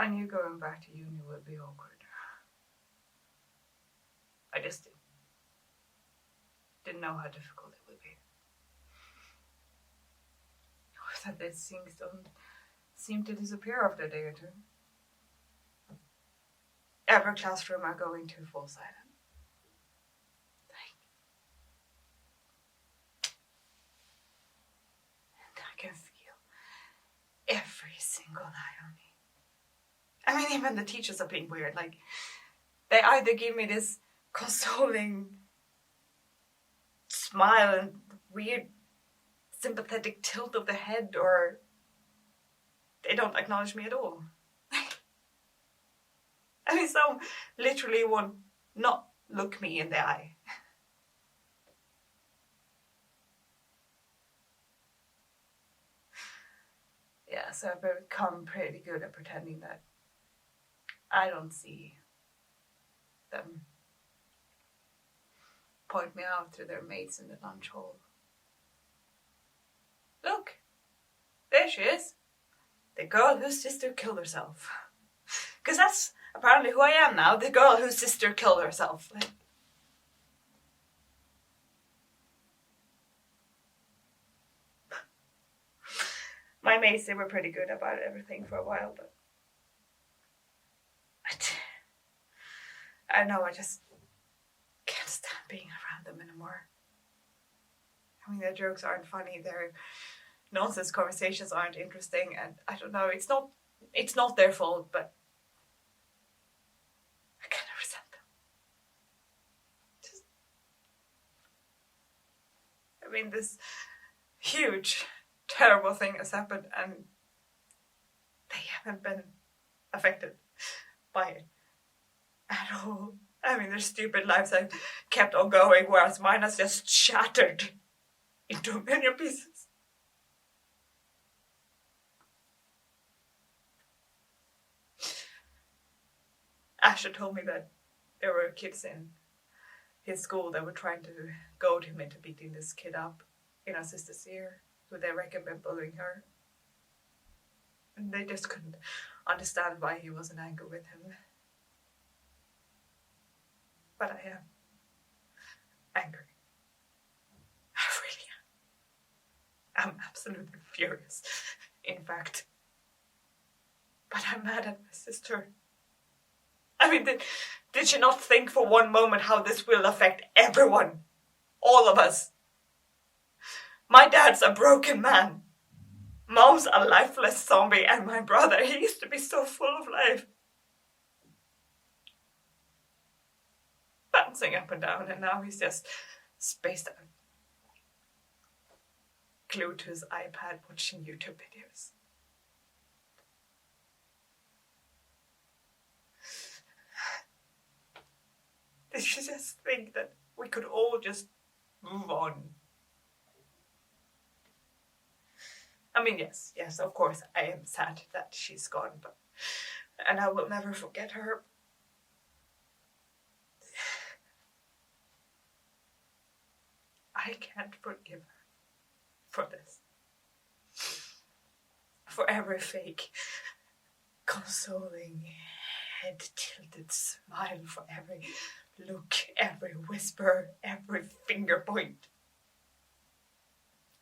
I knew going back to uni would be awkward. I just didn't know how difficult it would be. Or that these things don't seem to disappear after a day or two. Every classroom I go into falls silent. And I can feel every single eye on me. I mean, even the teachers are being weird. Like, they either give me this consoling smile and weird sympathetic tilt of the head, or they don't acknowledge me at all. I mean, some literally won't not look me in the eye. Yeah, so I've become pretty good at pretending that I don't see them point me out to their mates in the lunch hall. Look, there she is. The girl whose sister killed herself. Because that's apparently who I am now, the girl whose sister killed herself. My mates, they were pretty good about everything for a while, but I know I just can't stand being around them anymore. I mean, their jokes aren't funny, their nonsense conversations aren't interesting, and I don't know, it's not their fault, but I kind of resent them. I mean, this huge, terrible thing has happened, and they haven't been affected by it at all. I mean, their stupid lives have kept on going, whereas mine has just shattered into a million pieces. Asher told me that there were kids in his school that were trying to goad him into beating this kid up in our sister's ear, who they reckon been bullying her. And they just couldn't understand why he wasn't angry with him. But I am angry. I really am. I'm absolutely furious, in fact. But I'm mad at my sister. I mean, did she not think for one moment how this will affect everyone? All of us. My dad's a broken man. Mom's a lifeless zombie, and my brother, he used to be so full of life. Bouncing up and down, and now he's just spaced out. Glued to his iPad watching YouTube videos. Did you just think that we could all just move on? I mean, yes, of course, I am sad that she's gone, and I will never forget her. I can't forgive her for this. For every fake, consoling, head-tilted smile, for every look, every whisper, every finger point.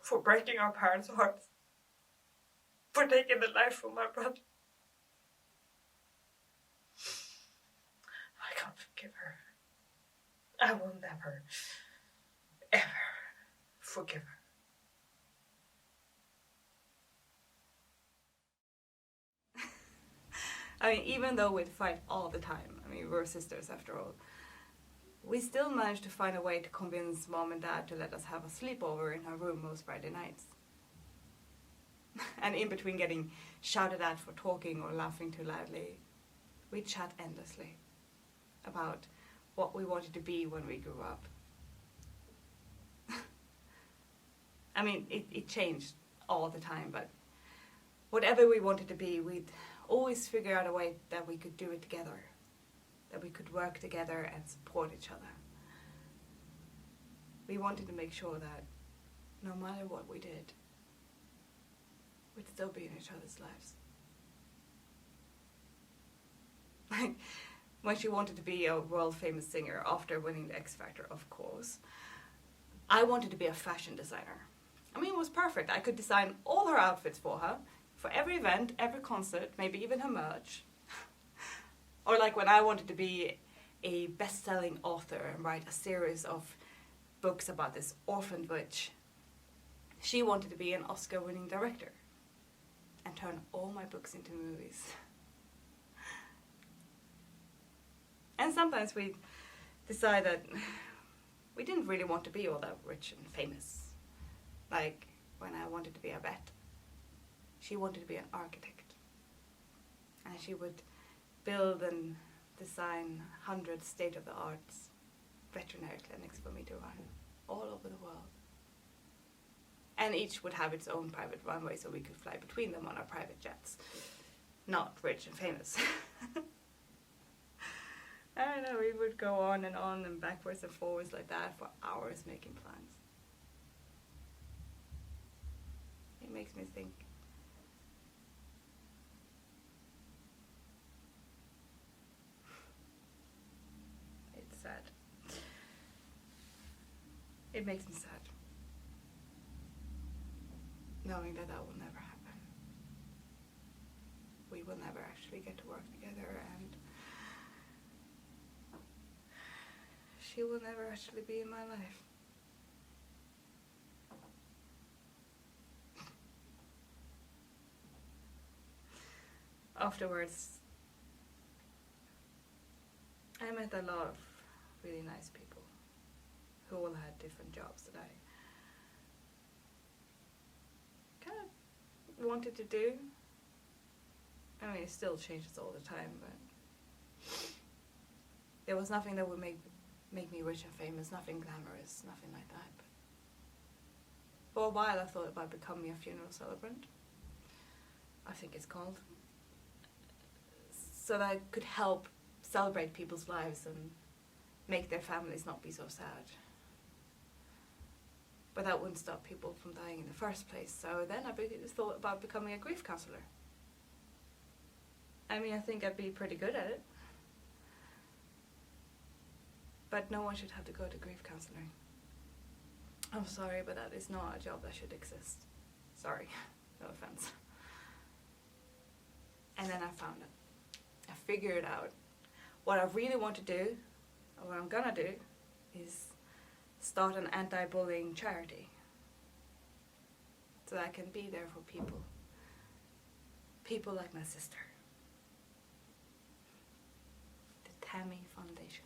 For breaking our parents' hearts. For taking the life from my brother. I can't forgive her. I will never, ever forgive her. I mean, even though we'd fight all the time, I mean, we're sisters after all, we still managed to find a way to convince Mom and Dad to let us have a sleepover in our room most Friday nights. And in between getting shouted at for talking or laughing too loudly, we'd chat endlessly about what we wanted to be when we grew up. I mean, it changed all the time, but whatever we wanted to be, we'd always figure out a way that we could do it together, that we could work together and support each other. We wanted to make sure that no matter what we did, we'd still be in each other's lives. Like, when she wanted to be a world famous singer after winning the X Factor, of course. I wanted to be a fashion designer. I mean, it was perfect. I could design all her outfits for her, for every event, every concert, maybe even her merch. Or like when I wanted to be a best-selling author and write a series of books about this orphaned witch. She wanted to be an Oscar-winning director and turn all my books into movies. And sometimes we decide that we didn't really want to be all that rich and famous. Like when I wanted to be a vet. She wanted to be an architect. And she would build and design 100 state-of-the-art veterinary clinics for me to run all over the world. And each would have its own private runway so we could fly between them on our private jets. Not rich and famous. I don't know, we would go on and backwards and forwards like that for hours making plans. It makes me think. It's sad. It makes me sad. Knowing that will never happen. We will never actually get to work together, and she will never actually be in my life. Afterwards, I met a lot of really nice people who all had different jobs that I kind of wanted to do. I mean, it still changes all the time, but there was nothing that would make me rich and famous, nothing glamorous, nothing like that. But for a while I thought about becoming a funeral celebrant, I think it's called, so that I could help celebrate people's lives and make their families not be so sad. But that wouldn't stop people from dying in the first place, so then I thought about becoming a grief counselor. I mean, I think I'd be pretty good at it. But no one should have to go to grief counseling. I'm sorry, but that is not a job that should exist. Sorry, no offense. And then I found it. I figured out what I really want to do, and what I'm gonna do, is start an anti-bullying charity. So that I can be there for people. People like my sister. The Tammy Foundation.